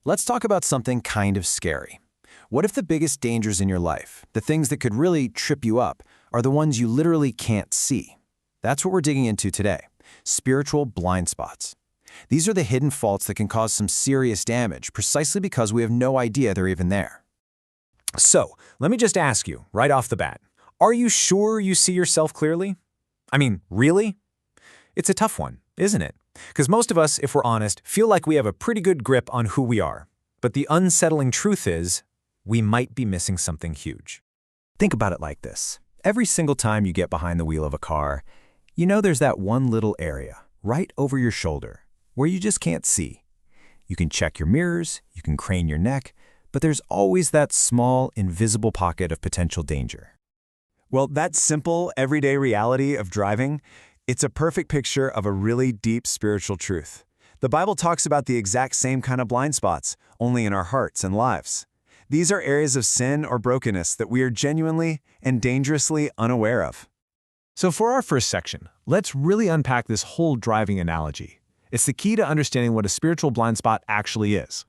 Let's talk about something kind of scary. What if the biggest dangers in your life, the things that could really trip you up, are the ones you literally can't see? That's what we're digging into today. Spiritual blind spots. These are the hidden faults that can cause some serious damage precisely because we have no idea they're even there. So, let me just ask you, right off the bat, are you sure you see yourself clearly? I mean, really? It's a tough one, isn't it? Because most of us, if we're honest, feel like we have a pretty good grip on who we are. But the unsettling truth is, we might be missing something huge. Think about it like this. Every single time you get behind the wheel of a car, you know there's that one little area, right over your shoulder, where you just can't see. You can check your mirrors, you can crane your neck, but there's always that small, invisible pocket of potential danger. Well, that simple, everyday reality of driving, it's a perfect picture of a really deep spiritual truth. The Bible talks about the exact same kind of blind spots, only in our hearts and lives. These are areas of sin or brokenness that we are genuinely and dangerously unaware of. So for our first section, let's really unpack this whole driving analogy. It's the key to understanding what a spiritual blind spot actually is.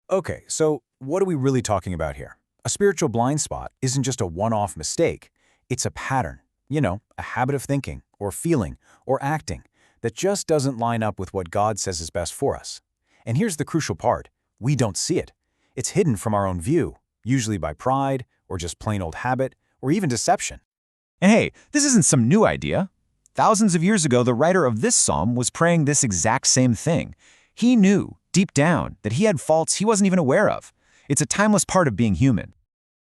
Okay, so what are we really talking about here? A spiritual blind spot isn't just a one-off mistake. It's a pattern, a habit of thinking or feeling or acting that just doesn't line up with what God says is best for us. And here's the crucial part. We don't see it. It's hidden from our own view, usually by pride or just plain old habit or even deception. And hey, this isn't some new idea. Thousands of years ago, the writer of this psalm was praying this exact same thing. He knew, deep down, that he had faults he wasn't even aware of. It's a timeless part of being human.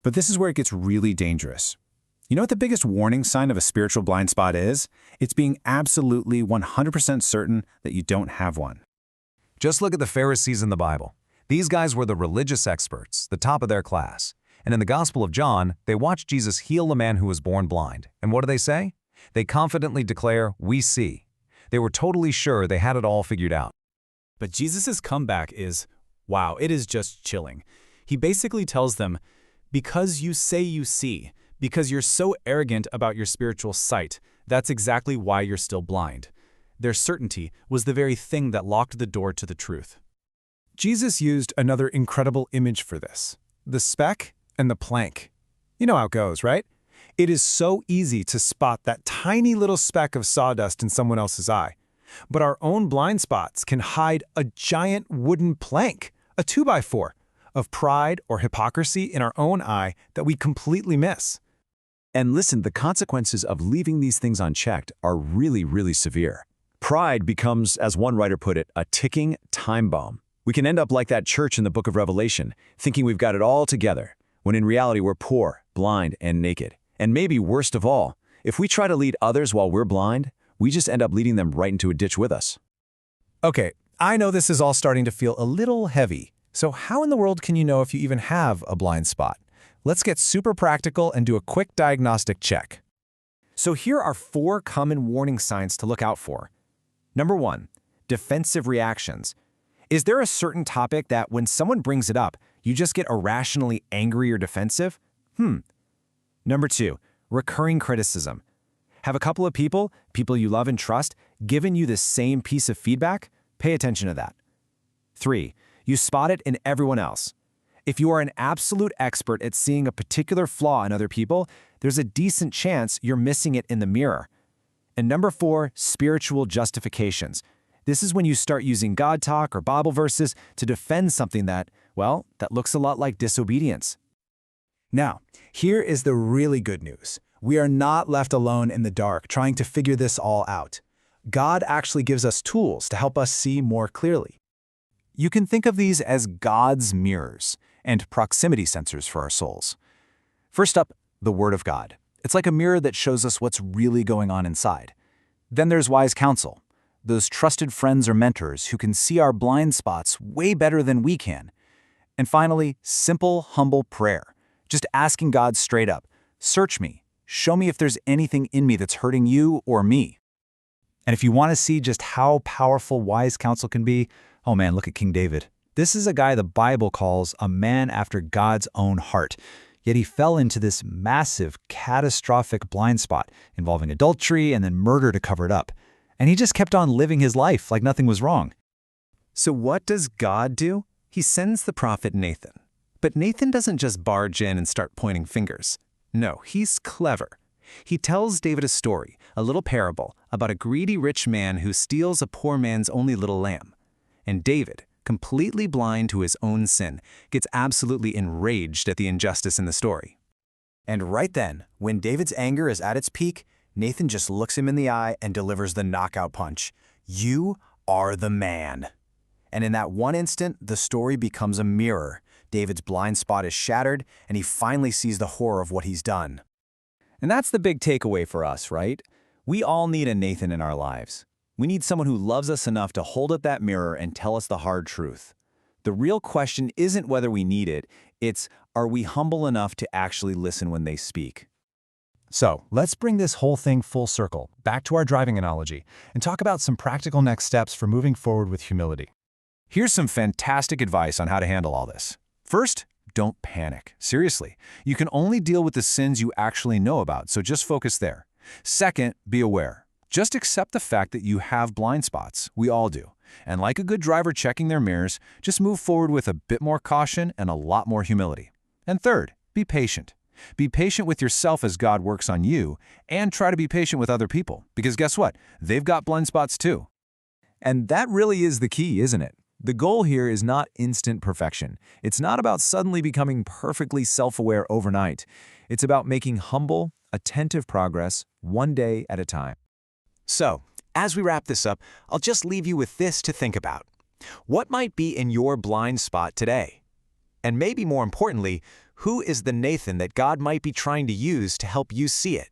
But this is where it gets really dangerous. You know what the biggest warning sign of a spiritual blind spot is? It's being absolutely 100% certain that you don't have one. Just look at the Pharisees in the Bible. These guys were the religious experts, the top of their class. And in the Gospel of John, they watched Jesus heal a man who was born blind. And what do they say? They confidently declare, "We see." They were totally sure they had it all figured out. But Jesus' comeback is, wow, it is just chilling. He basically tells them, because you say you see, because you're so arrogant about your spiritual sight, that's exactly why you're still blind. Their certainty was the very thing that locked the door to the truth. Jesus used another incredible image for this, the speck and the plank. You know how it goes, right? It is so easy to spot that tiny little speck of sawdust in someone else's eye. But our own blind spots can hide a giant wooden plank, a 2x4, of pride or hypocrisy in our own eye that we completely miss. And listen, the consequences of leaving these things unchecked are really, really severe. Pride becomes, as one writer put it, a ticking time bomb. We can end up like that church in the book of Revelation, thinking we've got it all together, when in reality we're poor, blind, and naked. And maybe worst of all, if we try to lead others while we're blind, we just end up leading them right into a ditch with us. Okay, I know this is all starting to feel a little heavy. So how in the world can you know if you even have a blind spot? Let's get super practical and do a quick diagnostic check. So here are 4 common warning signs to look out for. Number 1, defensive reactions. Is there a certain topic that when someone brings it up, you just get irrationally angry or defensive? Number 2, recurring criticism. Have a couple of people you love and trust, given you the same piece of feedback? Pay attention to that. 3, you spot it in everyone else. If you are an absolute expert at seeing a particular flaw in other people, there's a decent chance you're missing it in the mirror. And number 4, spiritual justifications. This is when you start using God talk or Bible verses to defend something that looks a lot like disobedience. Now, here is the really good news. We are not left alone in the dark trying to figure this all out. God actually gives us tools to help us see more clearly. You can think of these as God's mirrors and proximity sensors for our souls. First up, the Word of God. It's like a mirror that shows us what's really going on inside. Then there's wise counsel, those trusted friends or mentors who can see our blind spots way better than we can. And finally, simple, humble prayer. Just asking God straight up, search me, show me if there's anything in me that's hurting you or me. And if you want to see just how powerful wise counsel can be, oh man, look at King David. This is a guy the Bible calls a man after God's own heart. Yet he fell into this massive, catastrophic blind spot involving adultery and then murder to cover it up. And he just kept on living his life like nothing was wrong. So what does God do? He sends the prophet Nathan. But Nathan doesn't just barge in and start pointing fingers. No, he's clever. He tells David a story, a little parable, about a greedy rich man who steals a poor man's only little lamb. And David, completely blind to his own sin, gets absolutely enraged at the injustice in the story. And right then, when David's anger is at its peak, Nathan just looks him in the eye and delivers the knockout punch. You are the man. And in that one instant, the story becomes a mirror. David's blind spot is shattered, and he finally sees the horror of what he's done. And that's the big takeaway for us, right? We all need a Nathan in our lives. We need someone who loves us enough to hold up that mirror and tell us the hard truth. The real question isn't whether we need it, it's are we humble enough to actually listen when they speak? So, let's bring this whole thing full circle, back to our driving analogy, and talk about some practical next steps for moving forward with humility. Here's some fantastic advice on how to handle all this. First, don't panic. Seriously, you can only deal with the sins you actually know about, so just focus there. Second, be aware. Just accept the fact that you have blind spots. We all do. And like a good driver checking their mirrors, just move forward with a bit more caution and a lot more humility. And third, be patient. Be patient with yourself as God works on you, and try to be patient with other people, because guess what? They've got blind spots too. And that really is the key, isn't it? The goal here is not instant perfection. It's not about suddenly becoming perfectly self-aware overnight. It's about making humble, attentive progress one day at a time. So, as we wrap this up, I'll just leave you with this to think about. What might be in your blind spot today? And maybe more importantly, who is the Nathan that God might be trying to use to help you see it?